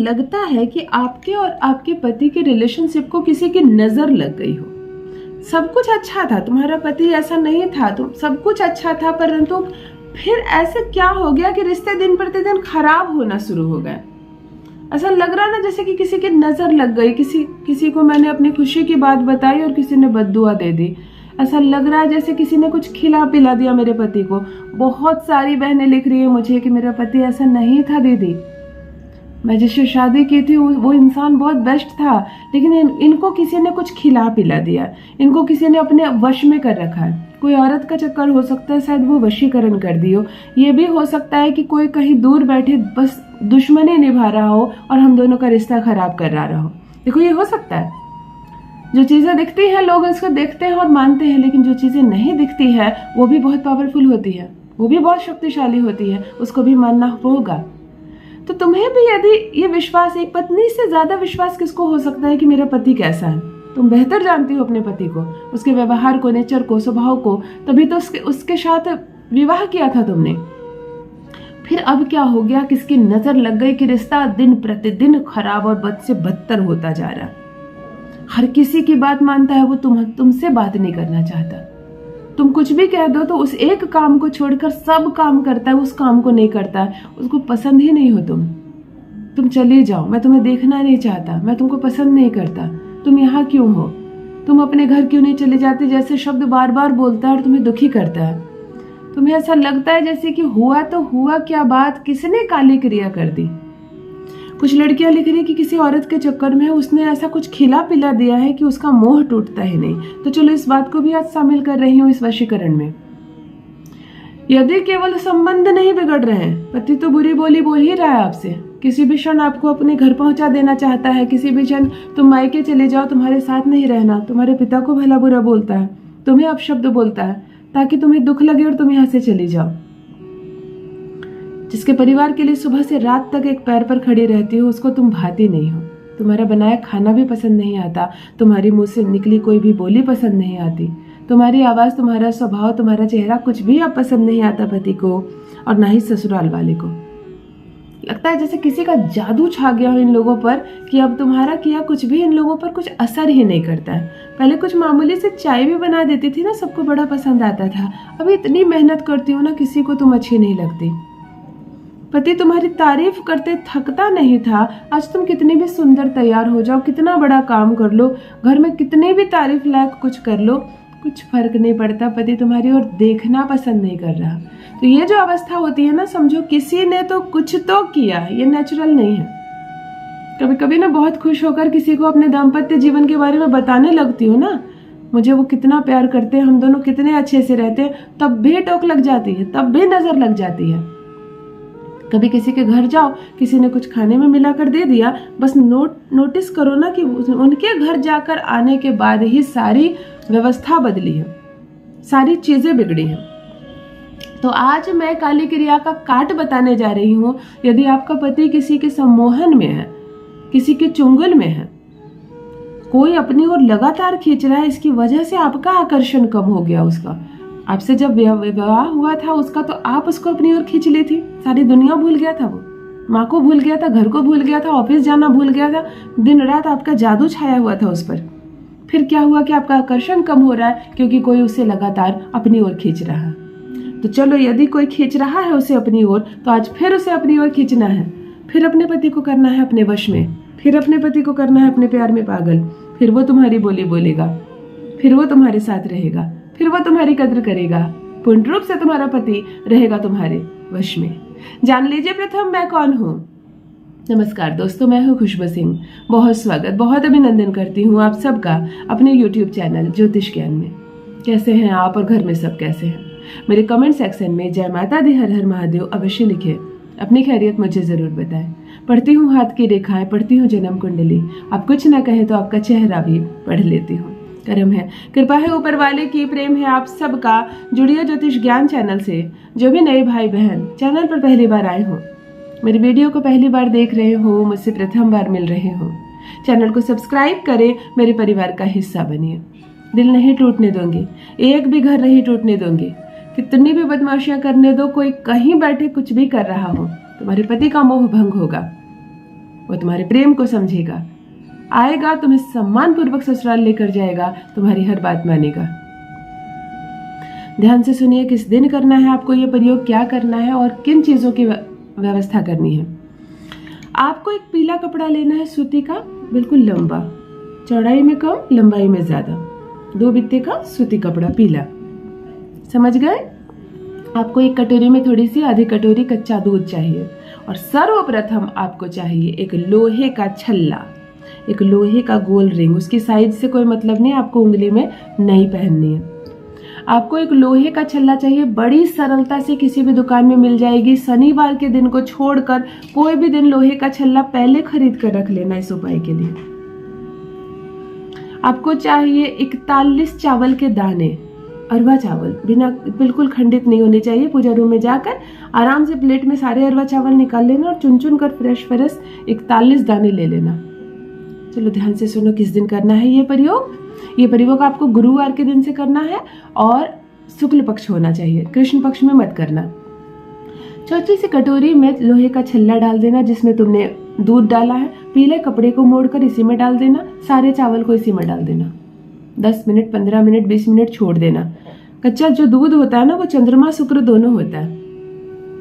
लगता है कि आपके और आपके पति के रिलेशनशिप को किसी की नजर लग गई हो। सब कुछ अच्छा था, तुम्हारा पति ऐसा नहीं था, तुम सब कुछ अच्छा था, परंतु फिर ऐसे क्या हो गया कि रिश्ते दिन प्रतिदिन खराब होना शुरू हो गए। ऐसा लग रहा ना जैसे कि किसी की नजर लग गई, किसी को मैंने अपनी खुशी की बात बताई और किसी ने बद्दुआ दे दी। ऐसा लग रहा है जैसे किसी ने कुछ खिला पिला दिया मेरे पति को। बहुत सारी बहनें लिख रही है मुझे कि मेरा पति ऐसा नहीं था दीदी, मैं जिससे शादी की थी वो इंसान बहुत बेस्ट था, लेकिन इनको किसी ने कुछ खिला पिला दिया, इनको किसी ने अपने वश में कर रखा है। कोई औरत का चक्कर हो सकता है, शायद वो वशीकरण कर दी हो। ये भी हो सकता है कि कोई कहीं दूर बैठे बस दुश्मनी निभा रहा हो और हम दोनों का रिश्ता खराब कर रहा हो। देखो ये हो सकता है। जो चीजें दिखती हैं लोग उसको देखते हैं और मानते हैं, लेकिन जो चीजें नहीं दिखती है वो भी बहुत पावरफुल होती है, वो भी बहुत शक्तिशाली होती है, उसको भी मानना होगा। तो तुम्हें भी यदि ये विश्वास, एक पत्नी से ज्यादा विश्वास किसको हो सकता है कि मेरा पति कैसा है। तुम बेहतर जानती हो अपने पति को, उसके व्यवहार को, नेचर को, स्वभाव को, तभी तो उसके साथ विवाह किया था तुमने। फिर अब क्या हो गया, किसकी नजर लग गई कि रिश्ता दिन प्रतिदिन खराब और बद से बदतर होता जा रहा है। हर किसी की बात मानता है वो, तुमसे बात नहीं करना चाहता। तुम कुछ भी कह दो तो उस एक काम को छोड़कर सब काम करता है, उस काम को नहीं करता है, उसको पसंद ही नहीं हो तुम चली जाओ, मैं तुम्हें देखना नहीं चाहता, मैं तुमको पसंद नहीं करता, तुम यहाँ क्यों हो, तुम अपने घर क्यों नहीं चले जाते, जैसे शब्द बार बार बोलता है और तुम्हें दुखी करता है। तुम्हें ऐसा लगता है जैसे कि हुआ तो हुआ क्या, बात किसने काली क्रिया कर दी। कुछ लड़कियां लिख रही कि किसी औरत के चक्कर में उसने ऐसा कुछ खिला पिला दिया है कि उसका मोह टूटता ही नहीं। तो चलो इस बात को भी आज शामिल कर रही हूँ इस वशीकरण में। यदि केवल संबंध नहीं बिगड़ रहे हैं, पति तो बुरी बोली बोल ही रहा है आपसे, किसी भी क्षण आपको अपने घर पहुंचा देना चाहता है, किसी भी क्षण तुम मायके चले जाओ, तुम्हारे साथ नहीं रहना, तुम्हारे पिता को भला बुरा बोलता है, तुम्हें अपशब्द बोलता है ताकि तुम्हें दुख लगे और तुम यहाँ से चली जाओ। जिसके परिवार के लिए सुबह से रात तक एक पैर पर खड़ी रहती हो, उसको तुम भाती नहीं हो। तुम्हारा बनाया खाना भी पसंद नहीं आता, तुम्हारी मुंह से निकली कोई भी बोली पसंद नहीं आती, तुम्हारी आवाज, तुम्हारा स्वभाव, तुम्हारा चेहरा, कुछ भी अब पसंद नहीं आता पति को और ना ही ससुराल वाले को। लगता है जैसे किसी का जादू छा गया हो इन लोगों पर कि अब तुम्हारा किया कुछ भी इन लोगों पर कुछ असर ही नहीं करता है। पहले कुछ मामूली से चाय भी बना देती थी ना, सबको बड़ा पसंद आता था, अभी इतनी मेहनत करती हो ना, किसी को तुम अच्छी नहीं लगती। पति तुम्हारी तारीफ करते थकता नहीं था, आज तुम कितनी भी सुंदर तैयार हो जाओ, कितना बड़ा काम कर लो, घर में कितनी भी तारीफ लायक कुछ कर लो, कुछ फर्क नहीं पड़ता, पति तुम्हारी ओर देखना पसंद नहीं कर रहा। तो ये जो अवस्था होती है ना, समझो किसी ने तो कुछ तो किया, ये नेचुरल नहीं है। कभी कभी ना बहुत खुश होकर किसी को अपने दाम्पत्य जीवन के बारे में बताने लगती हो ना, मुझे वो कितना प्यार करते हैं, हम दोनों कितने अच्छे से रहते हैं, तब भी टोक लग जाती है, तब भी नजर लग जाती है। कभी किसी के घर जाओ, किसी ने कुछ खाने में मिलाकर दे दिया, बस नोटिस करो ना कि उनके घर जाकर आने के बाद ही सारी व्यवस्था बदली है, सारी चीजें बिगड़ी हैं। तो आज मैं काली क्रिया का काट बताने जा रही हूँ। यदि आपका पति किसी के सम्मोहन में है, किसी के चुंगल में है, कोई अपनी ओर लगातार खींच रहा है, इसकी वजह से आपका आकर्षण कम हो गया उसका। आपसे जब विवाह हुआ था उसका, तो आप उसको अपनी ओर खींच ली थी, सारी दुनिया भूल गया था, वो माँ को भूल गया था, घर को भूल गया था, ऑफिस जाना भूल गया था, दिन रात आपका जादू छाया हुआ था उस पर। फिर क्या हुआ कि आपका आकर्षण कम हो रहा है क्योंकि कोई उसे लगातार अपनी ओर खींच रहा है। तो चलो, यदि कोई खींच रहा है उसे अपनी ओर, तो आज फिर उसे अपनी ओर खींचना है, फिर अपने पति को करना है अपने वश में, फिर अपने पति को करना है अपने प्यार में पागल। फिर वो तुम्हारी बोली बोलेगा, फिर वो तुम्हारे साथ रहेगा, फिर वो तुम्हारी कद्र करेगा, पूर्ण रूप से तुम्हारा पति रहेगा तुम्हारे वश में। जान लीजिए प्रथम मैं कौन हूँ। नमस्कार दोस्तों, मैं हूँ खुशबू सिंह। बहुत स्वागत, बहुत अभिनंदन करती हूँ आप सबका अपने YouTube चैनल ज्योतिष ज्ञान में। कैसे हैं आप और घर में सब कैसे हैं? मेरे कमेंट सेक्शन में जय माता दी हर हर महादेव अवश्य लिखे, अपनी खैरियत मुझे जरूर बताएं। पढ़ती हूँ हाथ की रेखाएं, पढ़ती हूँ जन्म कुंडली, आप कुछ ना कहें तो आपका चेहरा भी पढ़ लेती हूँ। कर्म है, कृपा है ऊपर वाले की, प्रेम है आप सबका। जुड़िए ज्योतिष ज्ञान चैनल से। जो भी नए भाई बहन चैनल पर पहली बार आए हो, मेरे वीडियो को पहली बार देख रहे हो, मुझसे प्रथम बार मिल रहे हो, चैनल को सब्सक्राइब करें, मेरे परिवार का हिस्सा बनिए। दिल नहीं टूटने दूंगी, एक भी घर नहीं टूटने दूंगी, कितनी भी बदमाशियां करने दो, कोई कहीं बैठे कुछ भी कर रहा हो, तुम्हारे पति का मोह भंग होगा, वो तुम्हारे प्रेम को समझेगा, आएगा, तुम्हें सम्मान पूर्वक ससुराल लेकर जाएगा, तुम्हारी हर बात मानेगा। ध्यान से सुनिए, किस दिन करना है आपको ये प्रयोग, क्या करना है और किन चीजों की व्यवस्था करनी है। आपको एक पीला कपड़ा लेना है सूती का, बिल्कुल लंबा, चौड़ाई में कम, लंबाई में ज्यादा, 2 बित्ते का सूती कपड़ा पीला, समझ गए। आपको एक कटोरी में थोड़ी सी आधी कटोरी कच्चा दूध चाहिए और सर्वप्रथम आपको चाहिए एक लोहे का छल्ला, एक लोहे का गोल रिंग। उसकी साइज से कोई मतलब नहीं, आपको उंगली में नहीं पहननी है। आपको एक लोहे का छल्ला चाहिए, बड़ी सरलता से किसी भी दुकान में मिल जाएगी। शनिवार के दिन को छोड़कर कोई भी दिन लोहे का छल्ला पहले खरीद कर रख लेना इस उपाय के लिए। आपको चाहिए 41 चावल के दाने, अरवा चावल, बिना बिल्कुल खंडित नहीं होने चाहिए। पूजा रूम में जाकर आराम से प्लेट में सारे अरवा चावल निकाल लेना और चुन चुन कर फ्रेश 41 दाने ले लेना। चलो ध्यान से सुनो, किस दिन करना है ये प्रयोग। ये प्रयोग आपको गुरुवार के दिन से करना है और शुक्ल पक्ष होना चाहिए, कृष्ण पक्ष में मत करना। छोटी सी कटोरी में लोहे का छल्ला डाल देना जिसमें तुमने दूध डाला है, पीले कपड़े को मोड़कर इसी में डाल देना, सारे चावल को इसी में डाल देना। 10 मिनट, 15 मिनट, 20 मिनट छोड़ देना। कच्चा जो दूध होता है ना, वो चंद्रमा शुक्र दोनों होता है,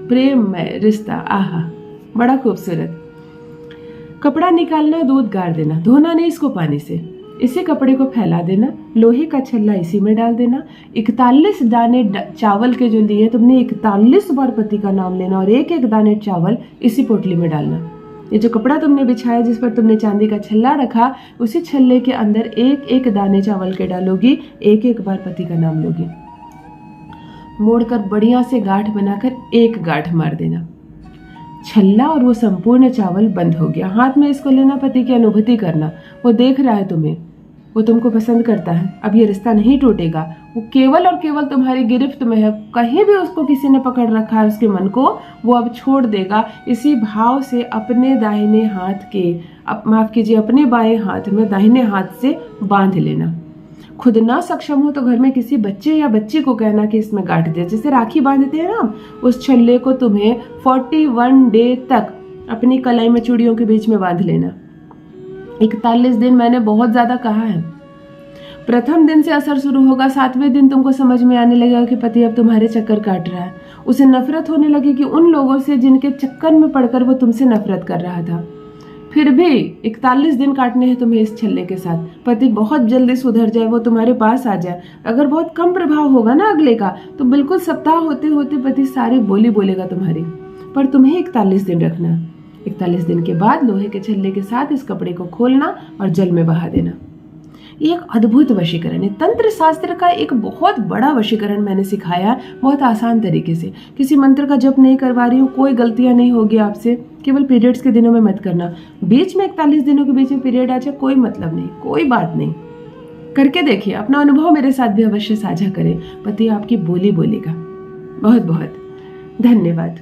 प्रेम में रिश्ता, आहा बड़ा खूबसूरत। कपड़ा निकालना, दूध गाड़ देना, धोना नहीं इसको पानी से। इसी कपड़े को फैला देना, लोहे का छल्ला इसी में डाल देना। 41 दाने चावल के जो लिए तुमने, 41 बार पति का नाम लेना और एक एक दाने चावल इसी पोटली में डालना। ये जो कपड़ा तुमने बिछाया, जिस पर तुमने चांदी का छल्ला रखा, उसी छल्ले के अंदर एक एक दाने चावल के डालोगी, एक एक बार पति का नाम लोगी। मोड़कर बढ़िया से गांठ बनाकर एक गांठ मार देना। छल्ला और वो संपूर्ण चावल बंद हो गया। हाथ में इसको लेना, पति की अनुभूति करना, वो देख रहा है तुम्हें, वो तुमको पसंद करता है। अब ये रिश्ता नहीं टूटेगा, वो केवल और केवल तुम्हारी गिरफ्त में है। कहीं भी उसको किसी ने पकड़ रखा है उसके मन को, वो अब छोड़ देगा। इसी भाव से अपने दाहिने हाथ के, माफ कीजिए, अपने बाएं हाथ में दाहिने हाथ से बांध लेना। खुद ना सक्षम हो तो घर में किसी बच्चे या बच्ची को कहना कि इसमें गांठ दे। जैसे राखी बांधते हैं ना, उस छल्ले को तुम्हें 41 डे तक अपनी कलाई में चूड़ियों के बीच में बांध लेना। 41 दिन मैंने बहुत ज्यादा कहा है। प्रथम दिन से असर शुरू होगा, 7वें दिन तुमको समझ में आने लगेगा कि पति अब तुम्हारे चक्कर काट रहा है। उसे नफरत होने लगेगी उन लोगों से जिनके चक्कर में पड़कर वो तुमसे नफरत कर रहा था। फिर भी 41 दिन काटने हैं तुम्हें इस छल्ले के साथ। पति बहुत जल्दी सुधर जाए, वो तुम्हारे पास आ जाए। अगर बहुत कम प्रभाव होगा ना अगले का, तो बिल्कुल सप्ताह होते होते पति सारी बोली बोलेगा तुम्हारी। पर तुम्हें 41 दिन रखना। 41 दिन के बाद लोहे के छल्ले के साथ इस कपड़े को खोलना और जल में बहा देना। ये एक अद्भुत वशीकरण है। तंत्र शास्त्र का एक बहुत बड़ा वशीकरण मैंने सिखाया, बहुत आसान तरीके से। किसी मंत्र का जप नहीं करवा रही हूँ, कोई गलतियां नहीं होगी आपसे। केवल पीरियड्स के दिनों में मत करना। बीच में 41 दिनों के बीच में पीरियड आ जाए, कोई मतलब नहीं, कोई बात नहीं। करके देखिए, अपना अनुभव मेरे साथ भी अवश्य साझा करें। पति आपकी बोली बोलेगा। बहुत बहुत धन्यवाद।